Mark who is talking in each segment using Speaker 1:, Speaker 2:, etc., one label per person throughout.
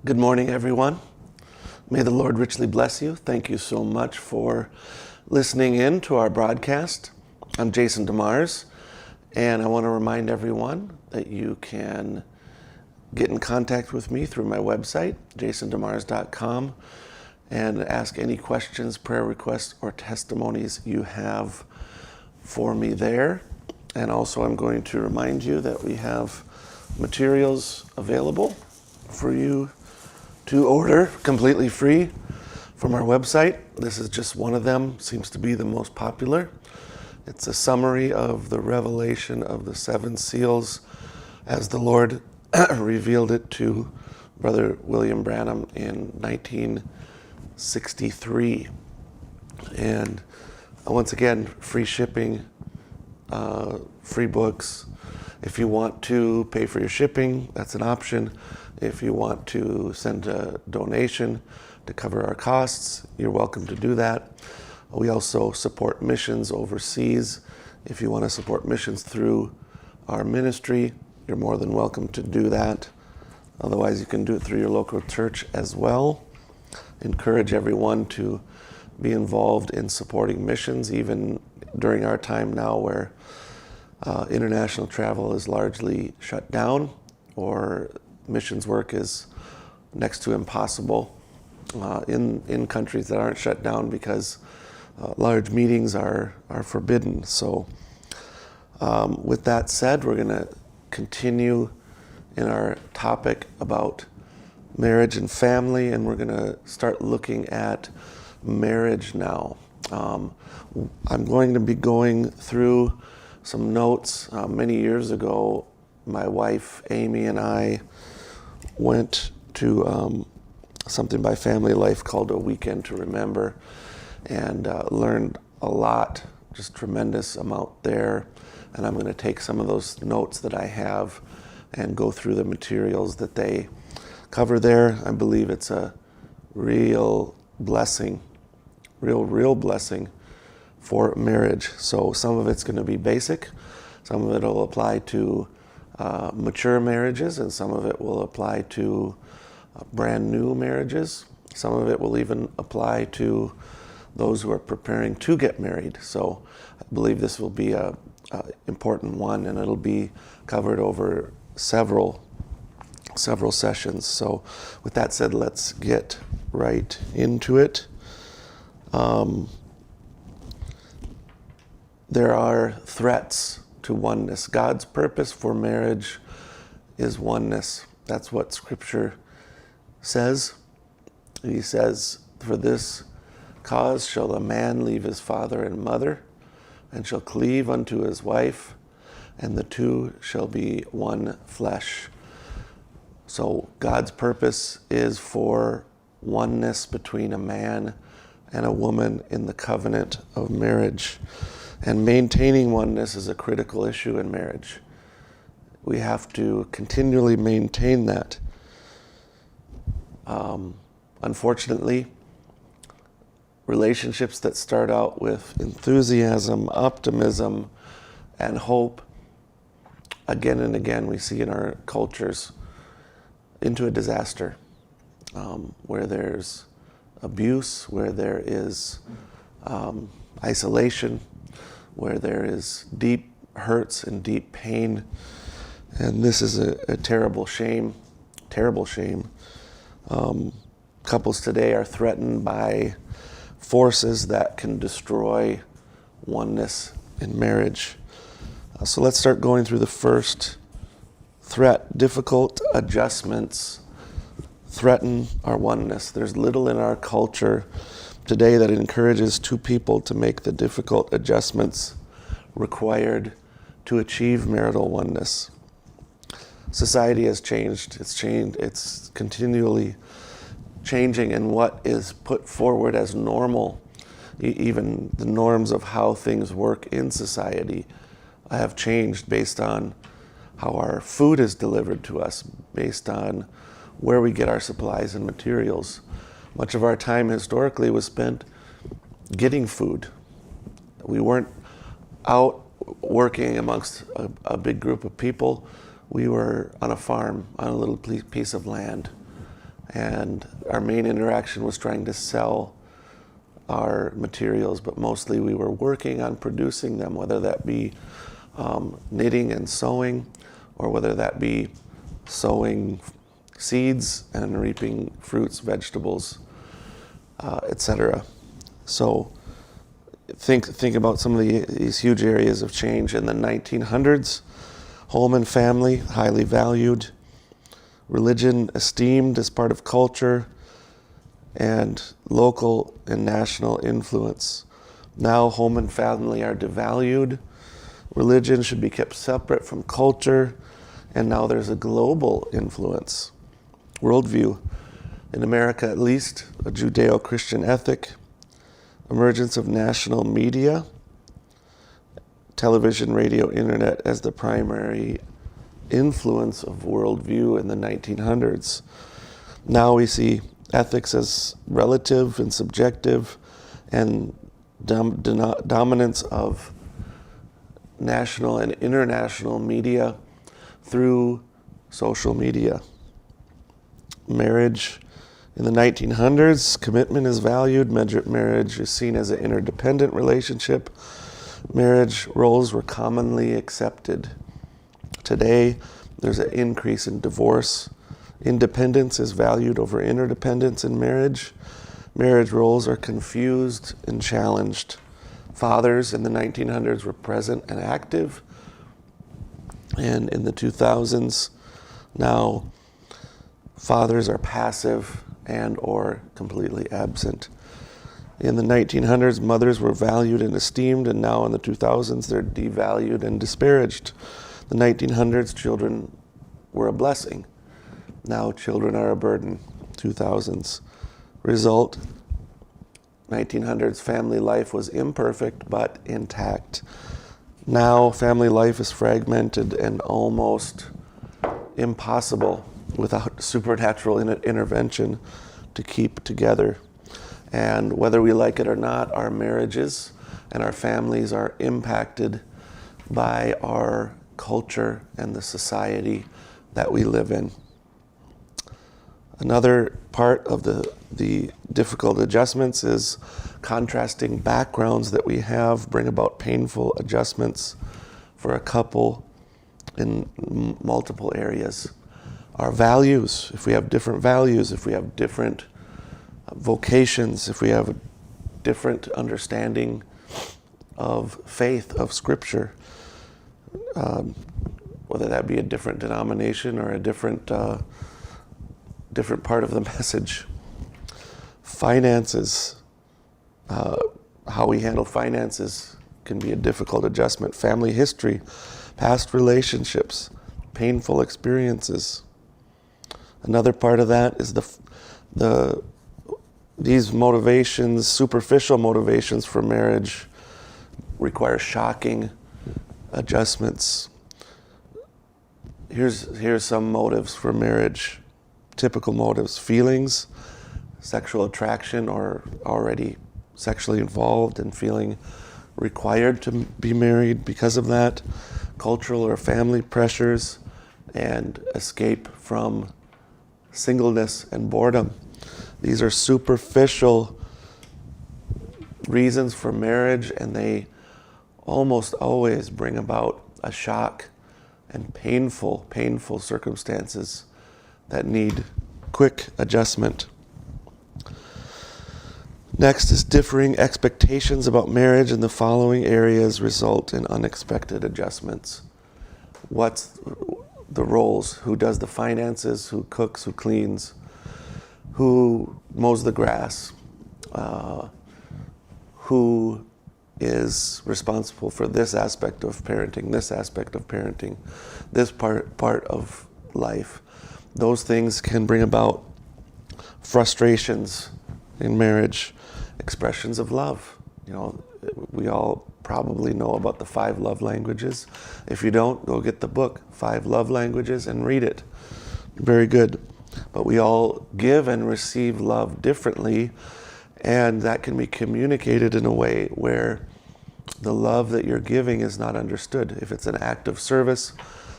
Speaker 1: Good morning, everyone. May the Lord richly bless you. Thank you so much for listening in to our broadcast. I'm Jason DeMars, and I want to remind everyone that you can get in contact with me through my website, jasondemars.com, and ask any questions, prayer requests, or testimonies you have for me there. And also, I'm going to remind you that we have materials available for you to order completely free from our website. This is just one of them, seems to be the most popular. It's a summary of the revelation of the seven seals as the Lord revealed it to Brother William Branham in 1963. And once again, free shipping, free books. If you want to pay for your shipping, that's an option. If you want to send a donation to cover our costs, you're welcome to do that. We also support missions overseas. If you want to support missions through our ministry, you're more than welcome to do that. Otherwise, you can do it through your local church as well. Encourage everyone to be involved in supporting missions, even during our time now where international travel is largely shut down, or missions work is next to impossible in countries that aren't shut down because large meetings are forbidden. So with that said, we're going to continue in our topic about marriage and family, and we're going to start looking at marriage now. I'm going to be going through some notes. Many years ago, my wife Amy and I went to something by Family Life called A Weekend to Remember, and learned a lot, just tremendous amount there. And I'm going to take some of those notes that I have and go through the materials that they cover there. I believe it's a real blessing, real blessing for marriage. So some of it's going to be basic, some of it will apply to mature marriages, and some of it will apply to brand new marriages. Some of it will even apply to those who are preparing to get married. So I believe this will be a important one, and it'll be covered over several sessions. So with that said, let's get right into it. There are threats to oneness. God's purpose for marriage is oneness. That's what Scripture says. He says, "For this cause shall a man leave his father and mother, and shall cleave unto his wife, and the two shall be one flesh." So God's purpose is for oneness between a man and a woman in the covenant of marriage. And maintaining oneness is a critical issue in marriage. We have to continually maintain that. Unfortunately, relationships that start out with enthusiasm, optimism, and hope, again and again we see in our cultures, into a disaster, where there's abuse, where there is isolation, where there is deep hurts and deep pain. And this is a terrible shame. Couples today are threatened by forces that can destroy oneness in marriage. So let's start going through the first threat. Difficult adjustments threaten our oneness. There's little in our culture today that encourages two people to make the difficult adjustments required to achieve marital oneness. Society has changed. It's continually changing, and what is put forward as normal, even the norms of how things work in society, have changed based on how our food is delivered to us, based on where we get our supplies and materials. Much of our time historically was spent getting food. We weren't out working amongst a big group of people. We were on a farm, on a little piece of land. And our main interaction was trying to sell our materials, but mostly we were working on producing them, whether that be knitting and sewing, or whether that be sowing seeds and reaping fruits, vegetables, etc. So think about some of these huge areas of change. In the 1900s, home and family, highly valued. Religion esteemed as part of culture, and local and national influence. Now home and family are devalued. Religion should be kept separate from culture, and now there's a global influence. Worldview, in America at least, a Judeo-Christian ethic, emergence of national media, television, radio, internet as the primary influence of worldview in the 1900s. Now we see ethics as relative and subjective, and dominance of national and international media through social media. Marriage in the 1900s, commitment is valued. Marriage is seen as an interdependent relationship. Marriage roles were commonly accepted. Today, there's an increase in divorce. Independence is valued over interdependence in marriage. Marriage roles are confused and challenged. Fathers in the 1900s were present and active. And in the 2000s, now fathers are passive and or completely absent. In the 1900s, mothers were valued and esteemed, and now in the 2000s, they're devalued and disparaged. The 1900s, children were a blessing. Now children are a burden. 2000s. Result, 1900s family life was imperfect but intact. Now family life is fragmented and almost impossible without supernatural intervention to keep together. And whether we like it or not, our marriages and our families are impacted by our culture and the society that we live in. Another part of the difficult adjustments is contrasting backgrounds that we have bring about painful adjustments for a couple in multiple areas. Our values, if we have different values, if we have different vocations, if we have a different understanding of faith, of Scripture, whether that be a different denomination or a different part of the message. Finances, how we handle finances can be a difficult adjustment. Family history, past relationships, painful experiences. Another part of that is these motivations, superficial motivations for marriage, require shocking adjustments. Here's some motives for marriage. Typical motives: feelings, sexual attraction, or already sexually involved and feeling required to be married because of that, cultural or family pressures, and escape from singleness and boredom. These are superficial reasons for marriage, and they almost always bring about a shock and painful circumstances that need quick adjustment. Next is differing expectations about marriage, and the following areas result in unexpected adjustments. What's the roles? Who does the finances? Who cooks? Who cleans? Who mows the grass? Who is responsible for this aspect of parenting, this aspect of parenting, this part of life? Those things can bring about frustrations in marriage. Expressions of love. You know, we all probably know about the 5 love languages. If you don't, go get the book, 5 Love Languages, and read it. Very good. But we all give and receive love differently, and that can be communicated in a way where the love that you're giving is not understood. If it's an act of service,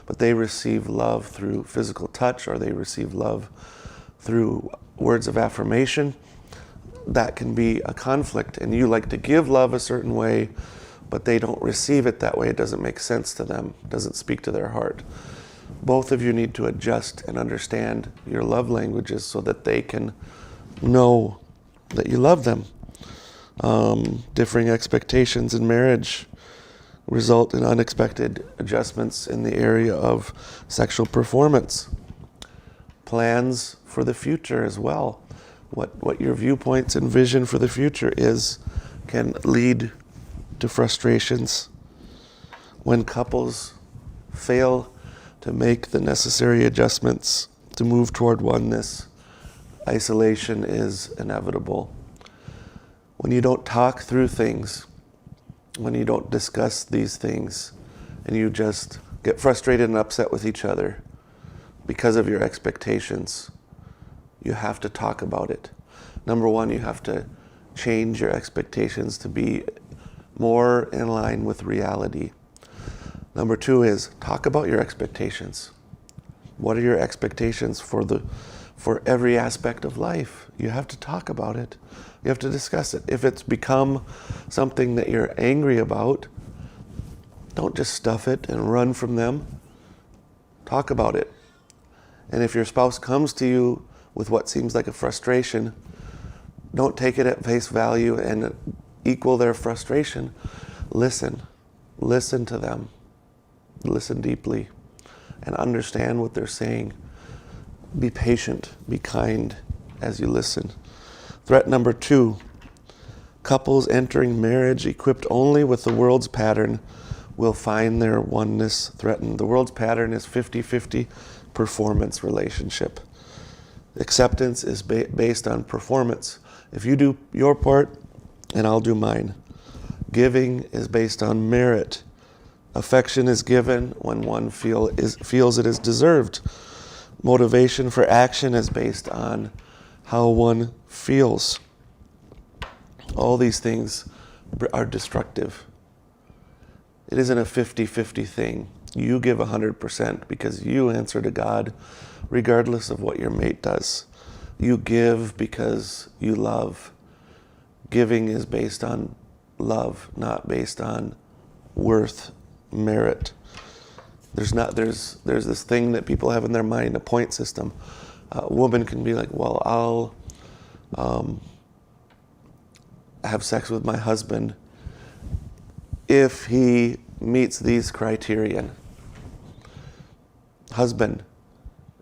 Speaker 1: but they receive love through physical touch, or they receive love through words of affirmation, that can be a conflict. And you like to give love a certain way, but they don't receive it that way. It doesn't make sense to them. It doesn't speak to their heart. Both of you need to adjust and understand your love languages so that they can know that you love them. Differing expectations in marriage result in unexpected adjustments in the area of sexual performance. Plans for the future as well. What your viewpoints and vision for the future is can lead to frustrations. When couples fail to make the necessary adjustments to move toward oneness, isolation is inevitable. When you don't talk through things, when you don't discuss these things, and you just get frustrated and upset with each other because of your expectations, you have to talk about it. Number one, you have to change your expectations to be more in line with reality. Number two is talk about your expectations. What are your expectations for every aspect of life? You have to talk about it. You have to discuss it. If it's become something that you're angry about, don't just stuff it and run from them. Talk about it. And if your spouse comes to you with what seems like a frustration, don't take it at face value and equal their frustration. Listen. Listen to them. Listen deeply and understand what they're saying. Be patient. Be kind as you listen. Threat number 2, couples entering marriage equipped only with the world's pattern will find their oneness threatened. The world's pattern is 50-50 performance relationship. Acceptance is based on performance. If you do your part, and I'll do mine. Giving is based on merit. Affection is given when one feels it is deserved. Motivation for action is based on how one feels. All these things are destructive. It isn't a 50-50 thing. You give 100% because you answer to God regardless of what your mate does. You give because you love. Giving is based on love, not based on worth, merit. There's this thing that people have in their mind, a point system. A woman can be like, well, I'll have sex with my husband if he meets these criterion. Husband,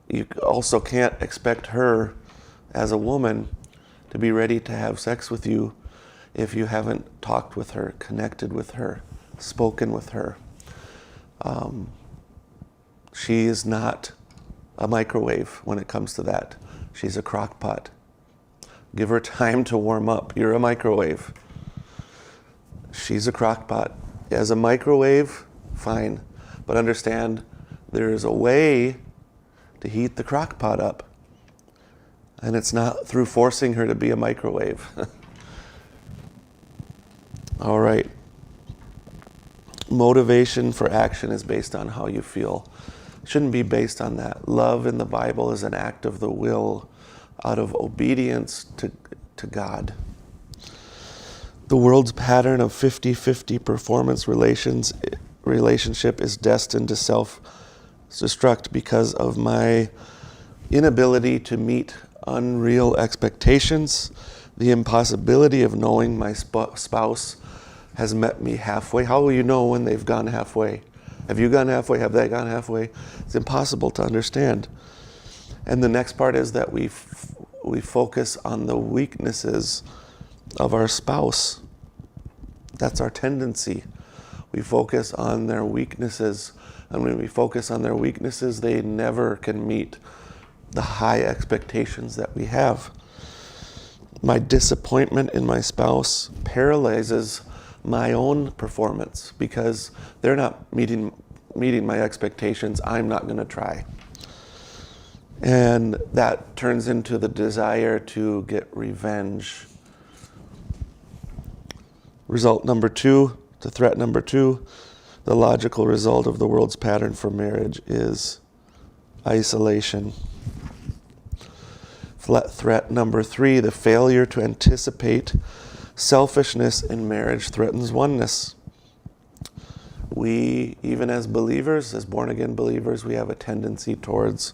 Speaker 1: you also can't expect her as a woman to be ready to have sex with you if you haven't talked with her, connected with her, spoken with her. She is not a microwave when it comes to that. She's a crock pot. Give her time to warm up. You're a microwave. She's a crock pot. As a microwave, fine. But understand, there is a way to heat the crock pot up. And it's not through forcing her to be a microwave. All right. Motivation for action is based on how you feel. It shouldn't be based on that. Love in the Bible is an act of the will out of obedience to God. The world's pattern of 50-50 performance relationship is destined to self-destruct because of my inability to meet unreal expectations, the impossibility of knowing my spouse has met me halfway. How will you know when they've gone halfway? Have you gone halfway? Have they gone halfway? It's impossible to understand. And the next part is that we focus on the weaknesses of our spouse. That's our tendency. We focus on their weaknesses. And when we focus on their weaknesses, they never can meet the high expectations that we have. My disappointment in my spouse paralyzes my own performance because they're not meeting my expectations. I'm not going to try. And that turns into the desire to get revenge. Result number 2, to threat number 2, the logical result of the world's pattern for marriage is isolation. Threat number 3, the failure to anticipate selfishness in marriage threatens oneness. We, even as believers, as born-again believers, we have a tendency towards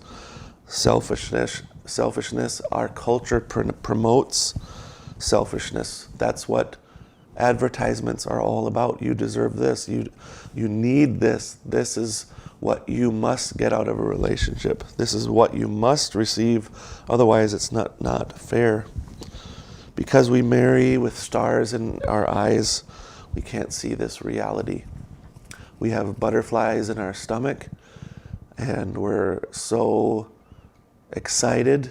Speaker 1: selfishness. Our culture promotes selfishness. That's what advertisements are all about. You deserve this. You need this. This is what you must get out of a relationship. This is what you must receive. Otherwise, it's not fair. Because we marry with stars in our eyes, we can't see this reality. We have butterflies in our stomach, and we're so excited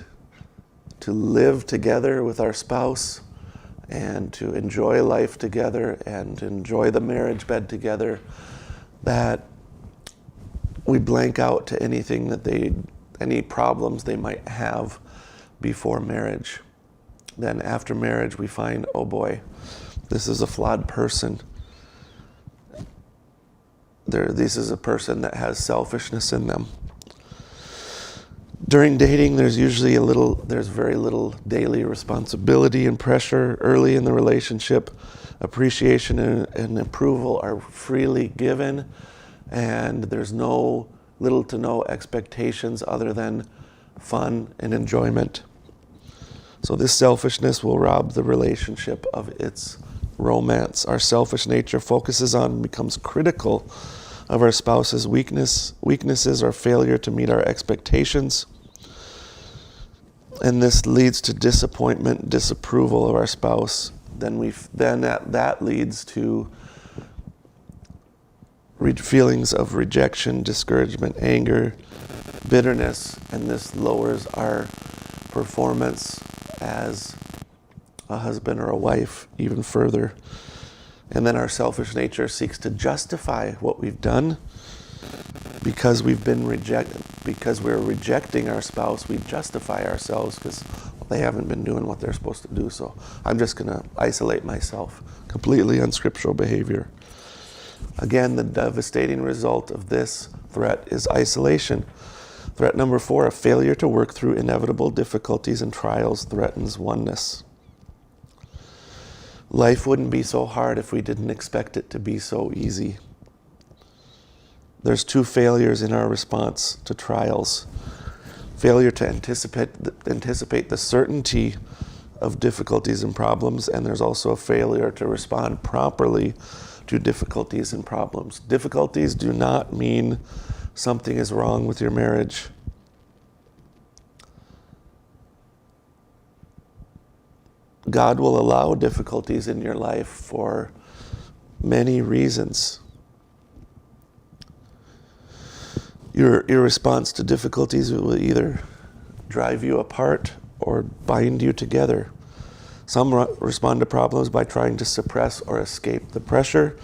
Speaker 1: to live together with our spouse and to enjoy life together and enjoy the marriage bed together that we blank out to any problems they might have before marriage. Then after marriage, we find, oh boy, this is a flawed person. This is a person that has selfishness in them. During dating, there's very little daily responsibility and pressure. Early in the relationship, appreciation and approval are freely given, and there's little to no expectations other than fun and enjoyment. So this selfishness will rob the relationship of its romance. Our selfish nature focuses on and becomes critical of our spouse's weaknesses or failure to meet our expectations. And this leads to disappointment, disapproval of our spouse. Then that leads to feelings of rejection, discouragement, anger, bitterness, and this lowers our performance as a husband or a wife even further. And then our selfish nature seeks to justify what we've done. Because we've been because we're rejecting our spouse, we justify ourselves because they haven't been doing what they're supposed to do. So I'm just going to isolate myself. Completely unscriptural behavior. Again, the devastating result of this threat is isolation. Threat number 4, a failure to work through inevitable difficulties and trials threatens oneness. Life wouldn't be so hard if we didn't expect it to be so easy. There's 2 failures in our response to trials. Failure to anticipate the certainty of difficulties and problems, and there's also a failure to respond properly to difficulties and problems. Difficulties do not mean something is wrong with your marriage. God will allow difficulties in your life for many reasons. Your response to difficulties will either drive you apart or bind you together. Some respond to problems by trying to suppress or escape the pressure.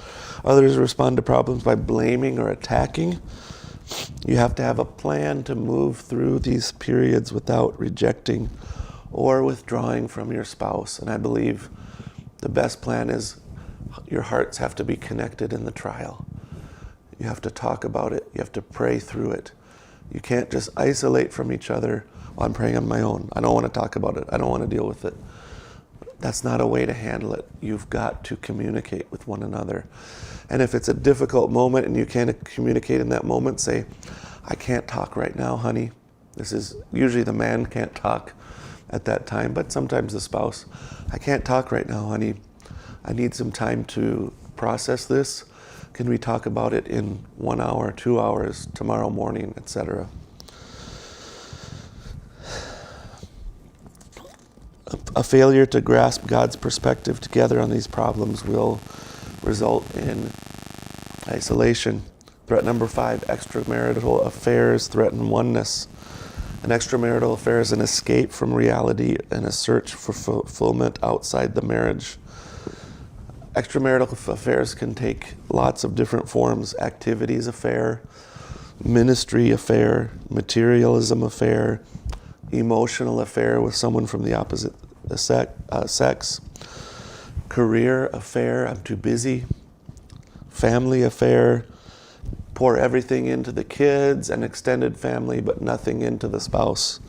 Speaker 1: Others respond to problems by blaming or attacking. You have to have a plan to move through these periods without rejecting or withdrawing from your spouse. And I believe the best plan is your hearts have to be connected in the trial. You have to talk about it. You have to pray through it. You can't just isolate from each other. Well, I'm praying on my own. I don't want to talk about it. I don't want to deal with it. That's not a way to handle it. You've got to communicate with one another. And if it's a difficult moment and you can't communicate in that moment, say, I can't talk right now, honey. This is usually the man can't talk at that time, but sometimes the spouse, I can't talk right now, honey. I need some time to process this. Can we talk about it in 1 hour, 2 hours, tomorrow morning, etc.? A failure to grasp God's perspective together on these problems will result in isolation. Threat number 5, extramarital affairs threaten oneness. An extramarital affair is an escape from reality and a search for fulfillment outside the marriage. Extramarital affairs can take lots of different forms. Activities affair, ministry affair, materialism affair, emotional affair with someone from the opposite sex, career affair, I'm too busy, family affair, pour everything into the kids and extended family, but nothing into the spouse.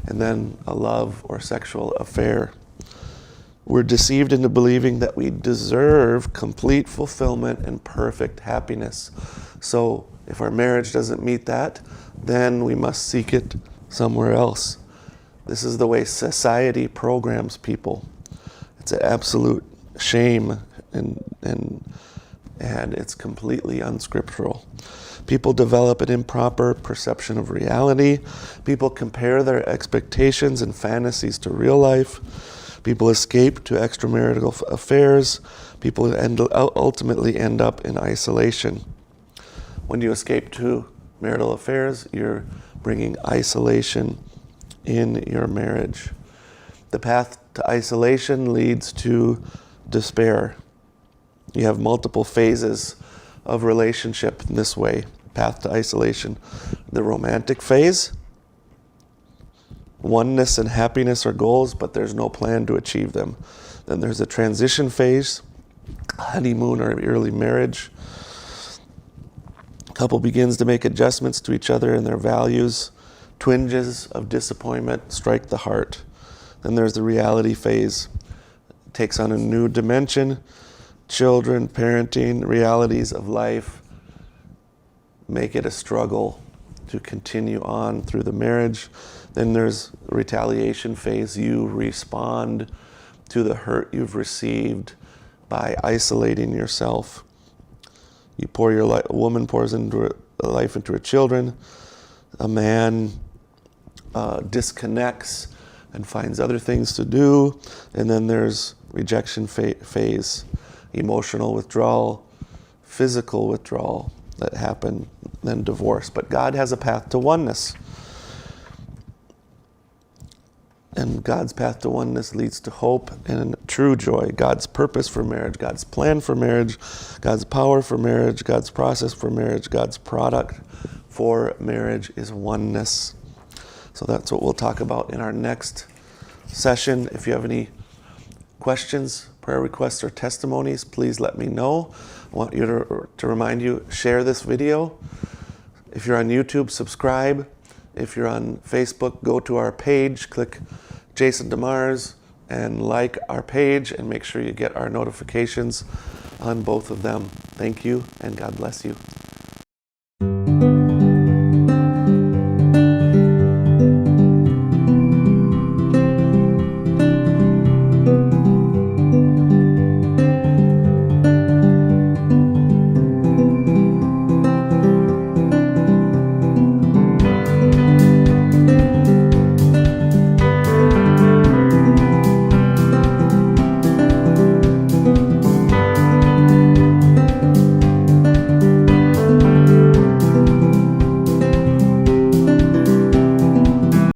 Speaker 1: and then a love or sexual affair. We're deceived into believing that we deserve complete fulfillment and perfect happiness. So if our marriage doesn't meet that, then we must seek it somewhere else. This is the way society programs people. It's an absolute shame, and it's completely unscriptural. People develop an improper perception of reality. People compare their expectations and fantasies to real life. People escape to extramarital affairs. People ultimately end up in isolation. When you escape to marital affairs, you're bringing isolation in your marriage. The path to isolation leads to despair. You have multiple phases of relationship in this way. Path to isolation. The romantic phase. Oneness and happiness are goals, but there's no plan to achieve them. Then there's a transition phase. Honeymoon or early marriage. Couple begins to make adjustments to each other and their values. Twinges of disappointment strike the heart. Then there's the reality phase. It takes on a new dimension. Children, parenting, realities of life make it a struggle to continue on through the marriage. Then there's retaliation phase. You respond to the hurt you've received by isolating yourself. You pour your life. A woman pours into life into her children. A man disconnects and finds other things to do. And then there's rejection phase, emotional withdrawal, physical withdrawal that happen, then divorce. But God has a path to oneness. And God's path to oneness leads to hope and true joy. God's purpose for marriage, God's plan for marriage, God's power for marriage, God's process for marriage, God's product for marriage is oneness. So that's what we'll talk about in our next session. If you have any questions, prayer requests, or testimonies, please let me know. I want you to remind you, share this video. If you're on YouTube, subscribe. If you're on Facebook, go to our page, click Jason DeMars, and like our page, and make sure you get our notifications on both of them. Thank you, and God bless you.